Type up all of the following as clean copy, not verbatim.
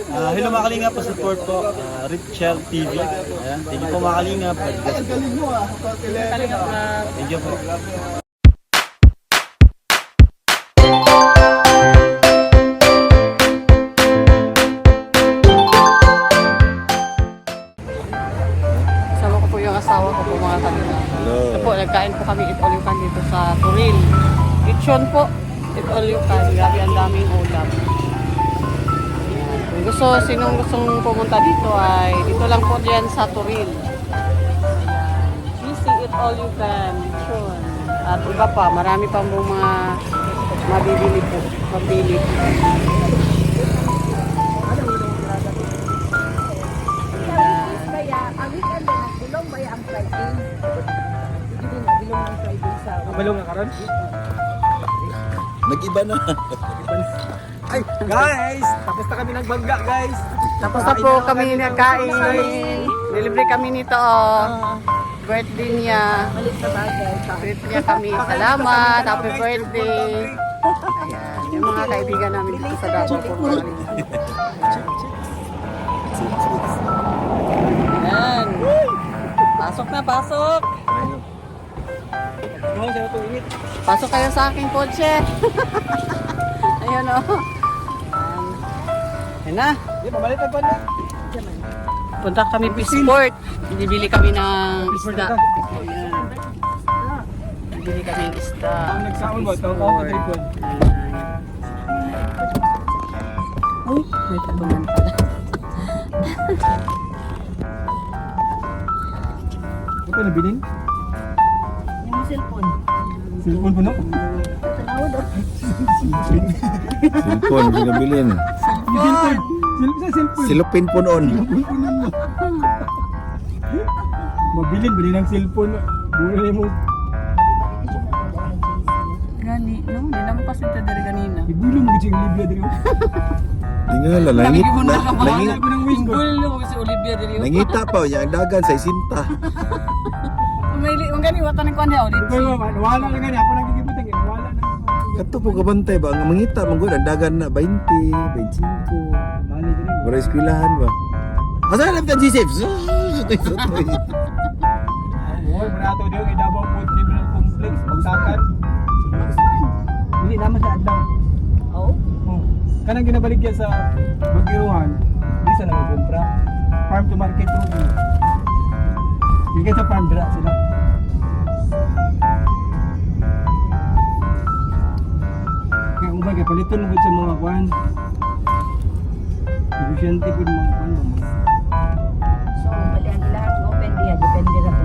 Hello mga kalingap, pa-support po, Richel TV. Ayan, thank you po mga kalingap. Thank you po. Kasama ko po yung asawa ko po mga kalingap. Ito po, nagkain po kami it-all-you-can dito sa Turil. Kitchen po, it-all-you-can. Grabe ang daming ulam. Sinong gustong pumunta dito ay dito lang po diyan sa Turil. Easy it all you can. Sure. At iba pa, marami pang mga mabibili po. Mabili po. Balong na karon? Nag-iba na. Ay, guys! Tapos na kami nagbangga, guys! Tapos na po kami nagkain. Nilibre kami nito. Oh. Birthday niya. Birthday niya kami. Salamat. Happy birthday. Ayan. Yung mga kaibigan namin dito sa Davao po. Ayan. Pasok na, pasok. Pasok kayo sa aking kotse. Ayan o. Ayan na. Punta kami Peaceport. Bibili kami ng isda. Ayan. Bibili kami ng isda. Ang nagsaon mo, tawag ako sa likod. Uy, may tabunan pala. Ito na bilin? Yung cellphone. Cellphone po no? Tanawa daw. Cellphone, binabilin. Cellphone! Cellphone! Silupin po noon. Mabilin, bilhin ng cellphone. Buhay mo. Gani, no? Hindi naman pa sila dari kanina. Ibulong mo si Olivia dito. Di nga lang, langit na. Langit, Ako ng wish ko. Bulong mo si Olivia dari. nangita pa, yung dagan sa isinta. Ang gani, wata ng kwan niya. Ikaw naman, wala lang ganyan. Ako nagkikiputang eh. Wala na. Kato po kabantay ba? Ang mangita, manggod, ang dagan na 20, 25. Mali din eh. Para eskwelahan ba? Asa na lang si Sif? Sutoy-sutoy. Oo, barato diyo. Idabang food criminal complex. Pagsakan. Hindi naman sa adlaw. Oh? Oh. Kanang ginabalik yan sa Bagiruhan. Hindi sa nagkumpra. Farm to market road. Hindi sa farm dira sila. Kaya umay kaya paliton mo sa mga kwan. Efficiente po mga kwan. So, bali ang lahat ng open dia. Depende na po.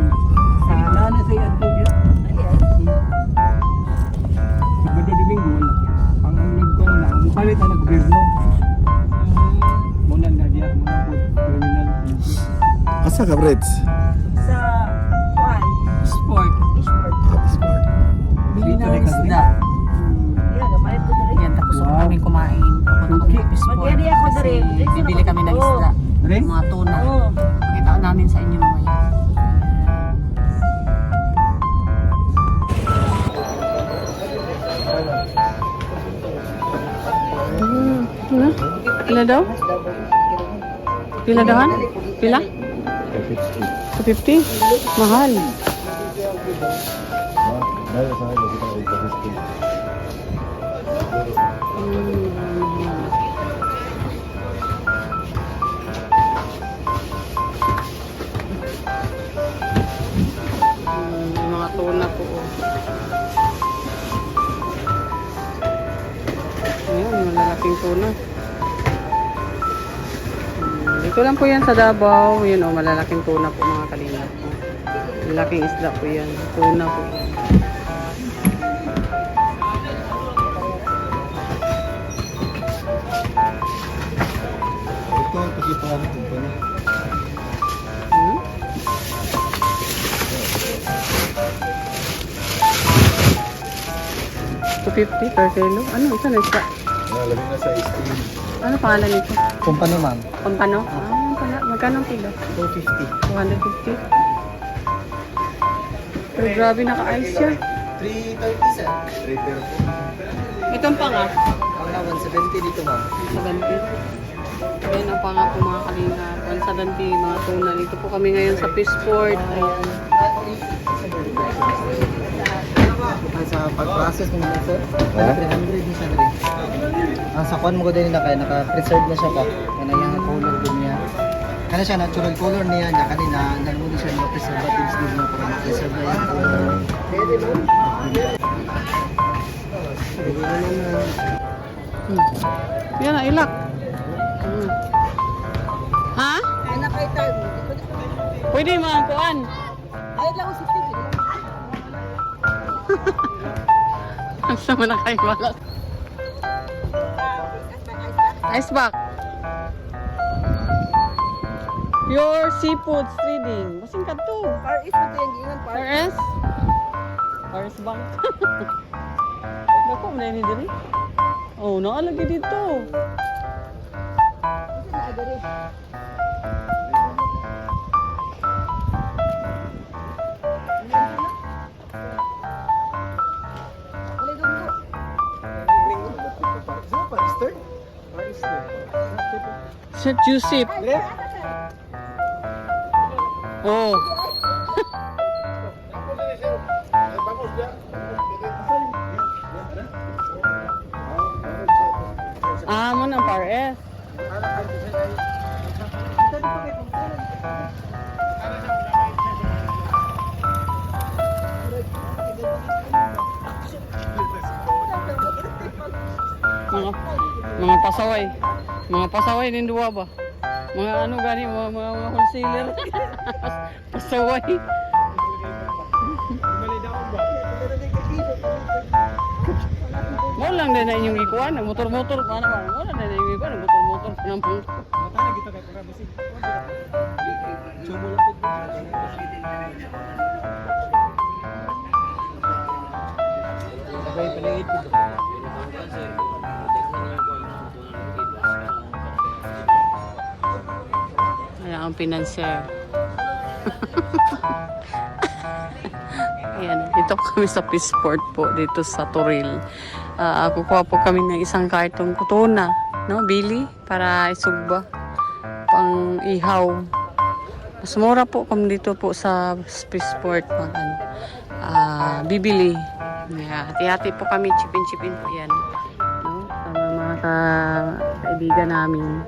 Sa Nana sa iyo ito dyan. Sabado Domingo wala. Ang nagkwan na. Ang palit na nag-gobyerno. Muna na diya. Muna po terminal. Asa ka, Brits? sa kwan, Sport. Eastport. Bili Dito na na ng kasi. isda. Yan, namalit ko na rin. Yan, tapos Wow. kami kumain. Pupunta kami sa Sport. Mag-area ako na rin. Bibili kami ng isda. Rin? Mga tuna. Oo. Pakita namin sa inyo mamaya. Pila daw? Pila daw? Pila? 250? Mahal. Mga tuna po. Ayan, malalaking tuna. Dito lang po yan sa Davao. Yun o, malalaking tuna po mga kalingap. Malaking isla po yan. Tuna po yan. Ito, kasi parang ito na. Hmm? $250 per kilo. Ano? Isa na isla? Nalagay na sa ice-cream. Ano pangalan nito? Kumpano ma'am. Pampano? Pala. Magkano ang kilo? 250. 250. Pero grabe naka-ice siya. 330 sir. 330. Itong panga. Ang 170 dito ma'am. 70. Ayan ang pangako mga kalinga. Pansadanti, mga tuna. Dito po kami ngayon sa Fishport. Ayan. Sa pag-process mo na sir, 300 din siya rin. Ang sa kwan mo ko din na kaya naka-preserve na siya pa. Kaya yung color din niya. Kaya siya natural color niya niya kanina nagmuli siya ng preservatives din mo para ma-preserve na yung color. Yan na, ilak. Ha? Ay, nakaitag. Pwede mga kuan. Ayun lang si Tigil. Ang sama na kayo balas. Ice back. Pure seafood trading. Basing ka to. Par is pa yung gingan par. RS? RS Bank. Dako, na ini diri. Oh, naalagay dito. Sir Joseph. Oh. Mo ng PRS. Mga pasaway. Mga pasaway din duwa ba? Mga ano gani, mga wholesaler. Pasaway. Mo lang din na inyong ikuan, motor-motor pa naman. Mo lang din na inyong ikuan, motor-motor pa naman. Matana kita kay para basig. Sumo lang pud. Sabay paligid pud. Ayan ang financier. Ayan, dito kami sa Fishport po, dito sa Toril. Kukuha po kami ng isang kartong tuna, no, Billy, para isugba, pang ihaw. Mas mura po kung dito po sa Fishport, bibili. Hati-hati po kami, chipin-chipin po yan. No? Sa mga kaibigan namin.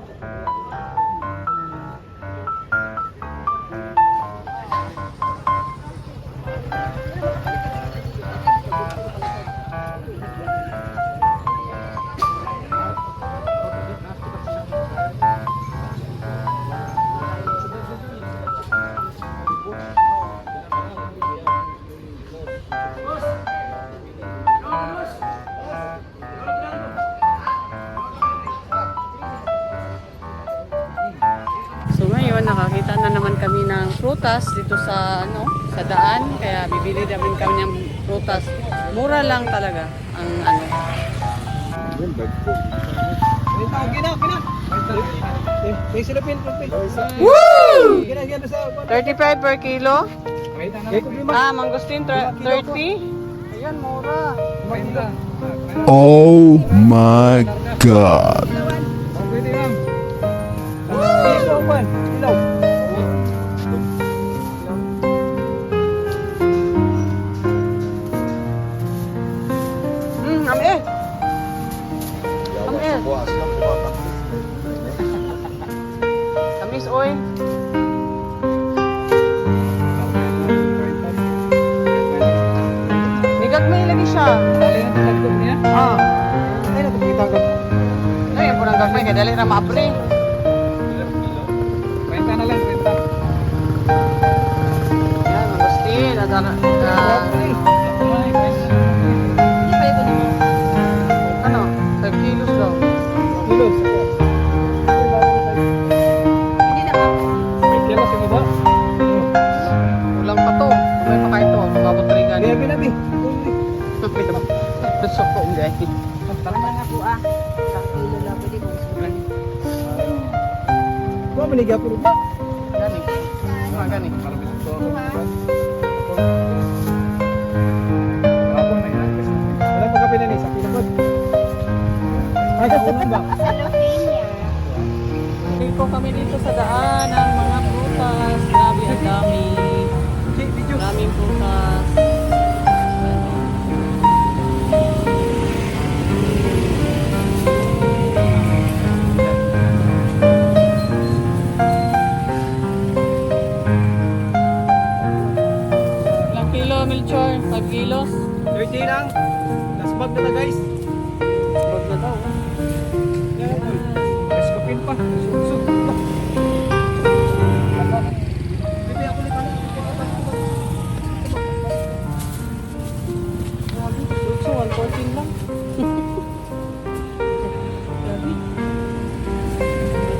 Nakakita na naman kami ng prutas dito sa sa daan, kaya bibili namin kami ng prutas. Mura lang talaga ang Woo! 35 per kilo. Mangosteen 30. Ayan, mura. Oh my God. Pwede lang. Ilaw man, ilaw. Ame. Ame. Kamis oy. Nigagmay lagi siya. Dali na tinagtog niya. Ay, nakikita ko. Ay, purang gagmay kaya dali ra maapre. Kwenta na lang, kwenta. Yan, mangosteen. Ano? 5 kilos daw. Kilos. Hindi na ba? May kilos yung iba. Kulang pa to. Kumay pa kayo to. Mabot rin Kaya gani. binabi. Soko guys. Tama na po ah. Sa kilo lang pwede kong sulit. Kung maniga po ba? Gani. Gani. Wala pa kape na ni, sa pinabot. Ay, sa ulan ba? Sa Lucania. po kami dito sa daan ng mga prutas. Grabe, ang dami. Maraming prutas. Ilang kilo, Melchor? 5 kilos? 30 lang. Last bag na guys. Huwag na daw. Eskopin pa. Susug pa. Bebe, ako ulit. So, 114 lang.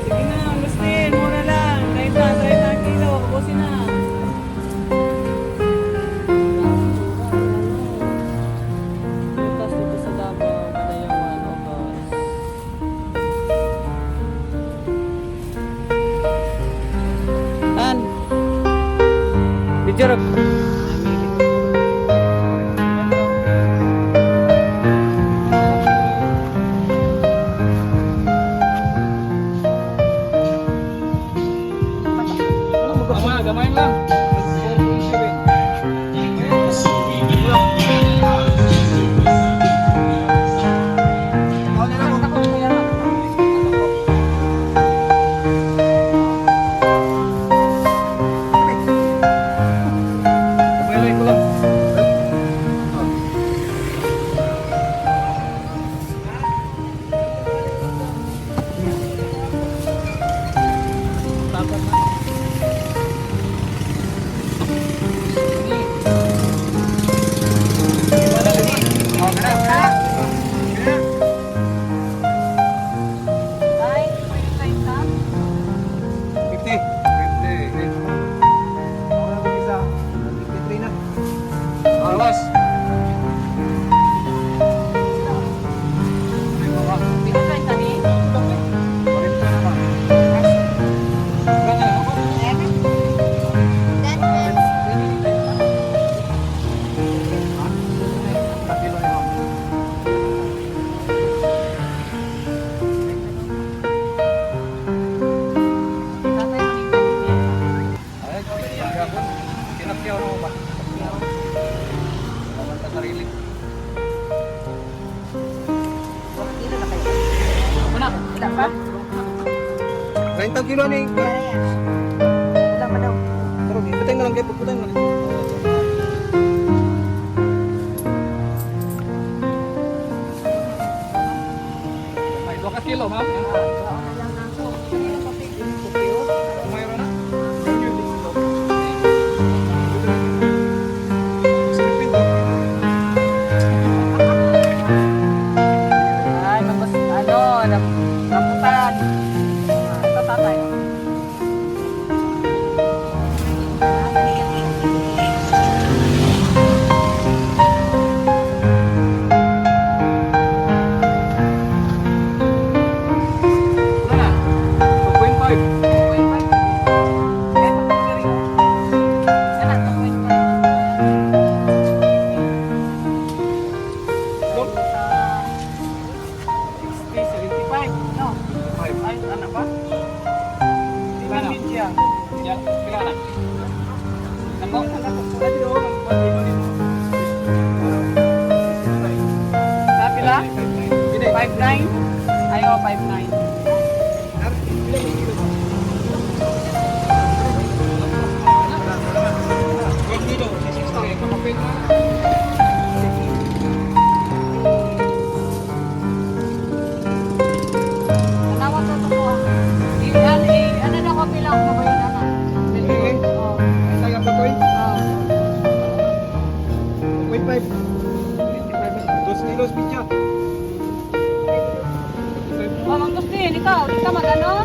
Sige na, Agustin, mura lang. 30 kilo, kapusin na. Butas dito sa Davao, Madayawan, Ogos. An? Video rap. Gamay lang. Rentang kilo nih. Wala pa daw. Terus putih na lang kayo, putih na lang. May 2 kilo, ma'am. Mayroon na. Ay, tapos ano, naputan. Ito tatay. Wala na. 2.5. Look. 75. No. 5. Ay, ano ba? Ilan na? Yan. Yan, pila na. Nako. Pwede daw ang Sa pila? 5.9. 5'9"? Ayo, 5'9". Tanawa sa ito po. Ano na ko pila ako na ba yun? Oo. Oh, Mang Gustin, ikaw, di ka mag-ano?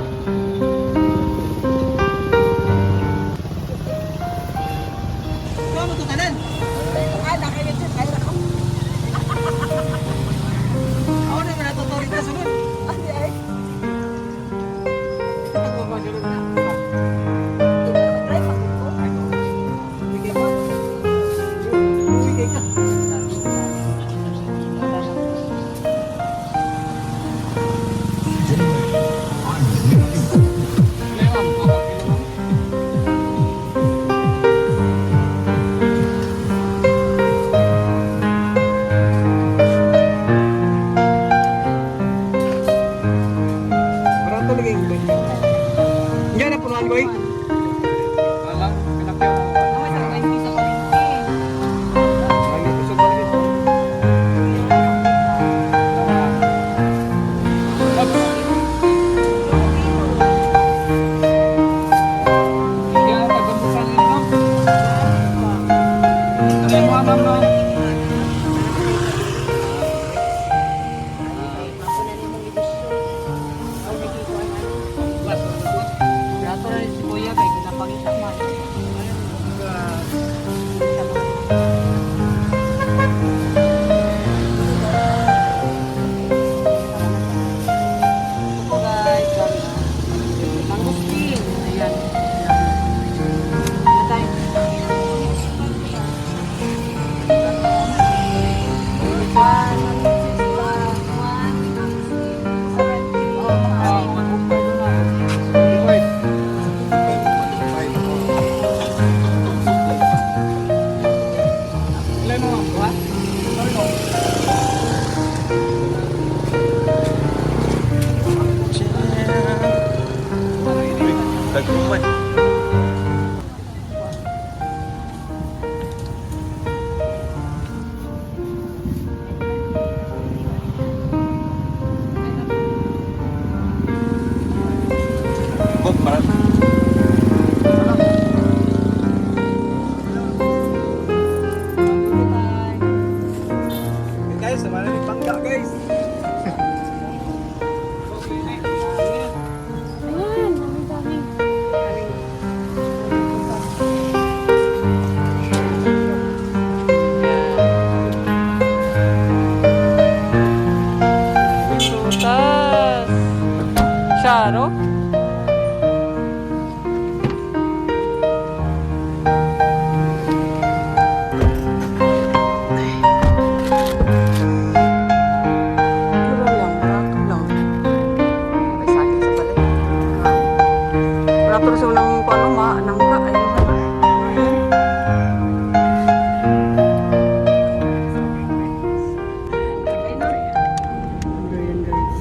Hindi na punuan ko eh. Alang, pinakyaw mo. Lagi ko sa balik. Hindi na tagambusan nila, ma'am. Ano yung mga ma'am, no? Grato na rin si Kuya kay kinapangita man. Ito po guys, mangustin. Ayan. Ano tayo? Ilan mo, ma'am? Kuha? Tagpuman. Bob, parang guys, sama na ni Pangga guys. Prutas. Sharo? Mura lang, barato lang. May saging sa palit. Barato rin siya ng ano, nangka. Ayun na. Ayan guys.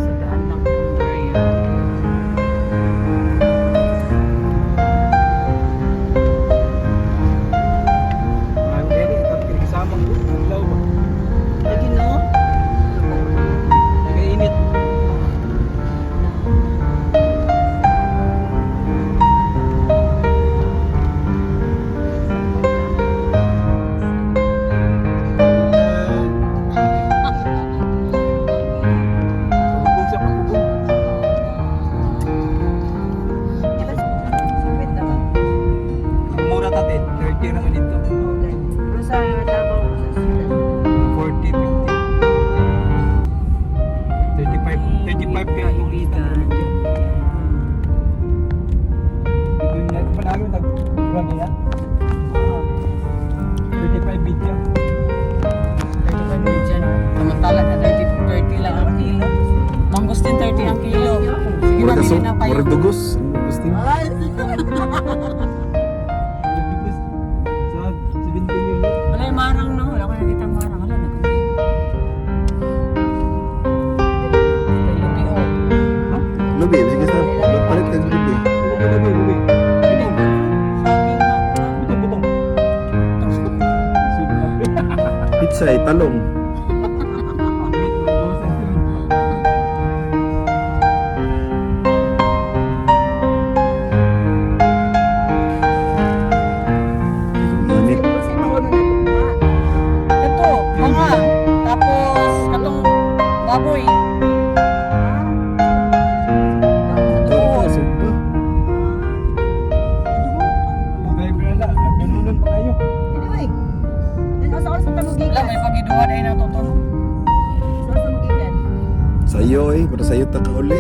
Sa daan lang po area. Ang dili, ito pinagkasama ko. Ang law ba? Lagi no? Nag-init. Hubog sa paghubog. Sipit na ba? Ang mura tate, 30 naman ito. Okay. Pero sa Davao, sa sila. 40, 50. 35 kaya itong kita. Doon na ito panalo, nag-run niya. 35 video. 35 din dyan. Samantala na 30 lang ang kilo. Mangustin 30 ang kilo. Sige Mura na, ka so, bili na kayo. mura dugos. Gusto mo? Ay! Sa 17 yun. Wala yung marang no. Wala ko nakita ang marang. Wala nagkakita. Kay Lupi o. Lubi, sige sa palit kang lubi. Lubi. Saging na. Butong. Pizza ay talong. Lamit. Kasi mauna na ito ba? Ito, mga. Tapos, katong baboy. Ito, sumpa. Driver na, ganunan pa kayo. Anyway, nasa oras sa tamugigan. Wala, may pagiduhan ay natutunan. Sa oras sa tamugigan. Sayo eh, para sayo ta ka uli.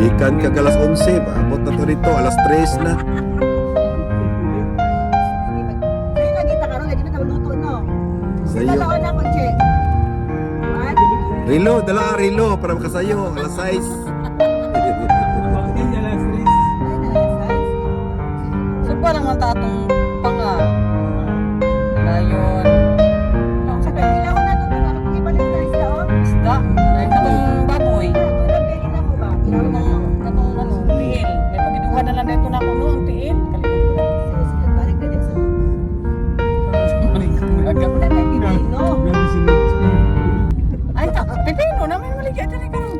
Ikan ka alas 11, paabot na to rito, alas 3 na. Sa'yo lagi ta karon, lagi na tauluto, no? Sayo. Dalawa na akong check. What? Rilo, dala ka rilo para makasayo, alas 6. Bakit niya lang stress? Ay, na, size. So, parang ang tatong panga. Dayon. Sa kanila ko na ito, ibalik na isda, oh. Isda. Dahil katong baboy. Nabili na ko ba? Katong ano, tiil. May pagiduhan na lang dito na ako noon, tiil. Kalimutan ko. Sige, sige, balik na din sa Agad. Pilipino. Grabe si Mitch. Ay, pipino namin maligyan dali ka ron.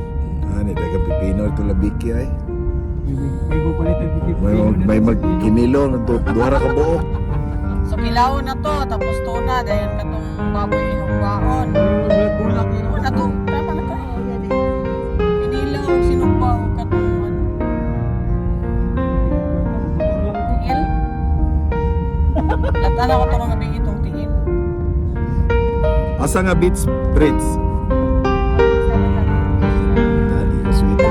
Ani daga pipino ito labiki ay. May bupalit ang bigay. May magkinilo duha ka buok. So kilaw na to, tapos tuna dahil katong baboy yung baon. Bulak yun. Ano na to? Tama na to. Pinilaw, sinubaw, katong ano. Tiil? Latan ako to ng gabi itong tiil. Asa nga beach bridge? Dali ka sweet.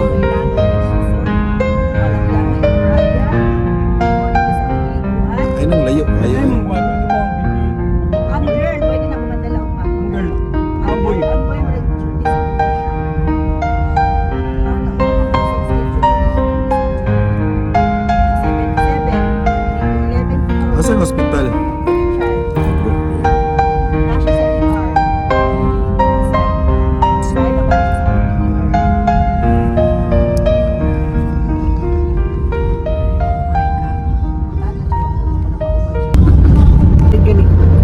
Ay nang layo Ay, kayo. mong wala. Ito ang bigay. Ang girl, pwede na kumadala ko pa. Ang girl. Ang boy. Ang boy, wala duty sa Asa nga hospital?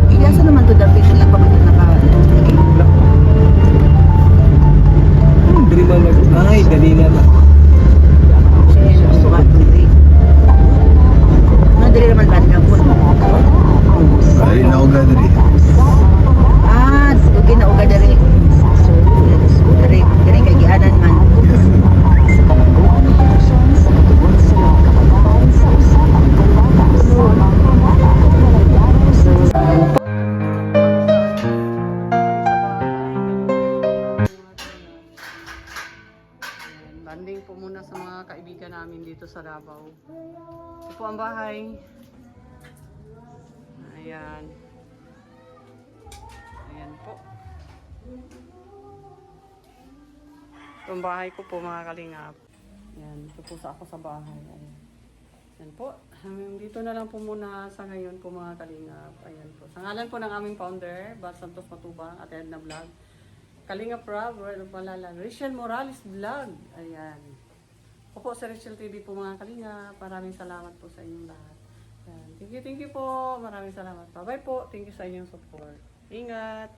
Ilasa naman to David nila pa man Dali ba mag... Ay, dali na ba? Dili naman ba na po? Ay nauga diri. Ah, dugi na uga dari. Dari kay gianan man. Banding po muna sa mga kaibigan namin dito sa Davao. Ito po ang bahay. Ayan. Ayan po. Ito ang bahay ko po mga kalingap. Ayan. Ito po sa ako sa bahay. Ayan. Ayan po. Dito na lang po muna sa ngayon po mga kalingap. Ayan po. Sa ngalan po ng aming founder, Bas Santos Matubang at Edna Vlog. Kalingap Rob, word of Malala. Rachel Morales Vlog. Ayan. Ako po sa Rachel TV po mga kalingap. Maraming salamat po sa inyong lahat. Ayan. Thank you po. Maraming salamat. Bye-bye po. Thank you sa inyong support. Ingat!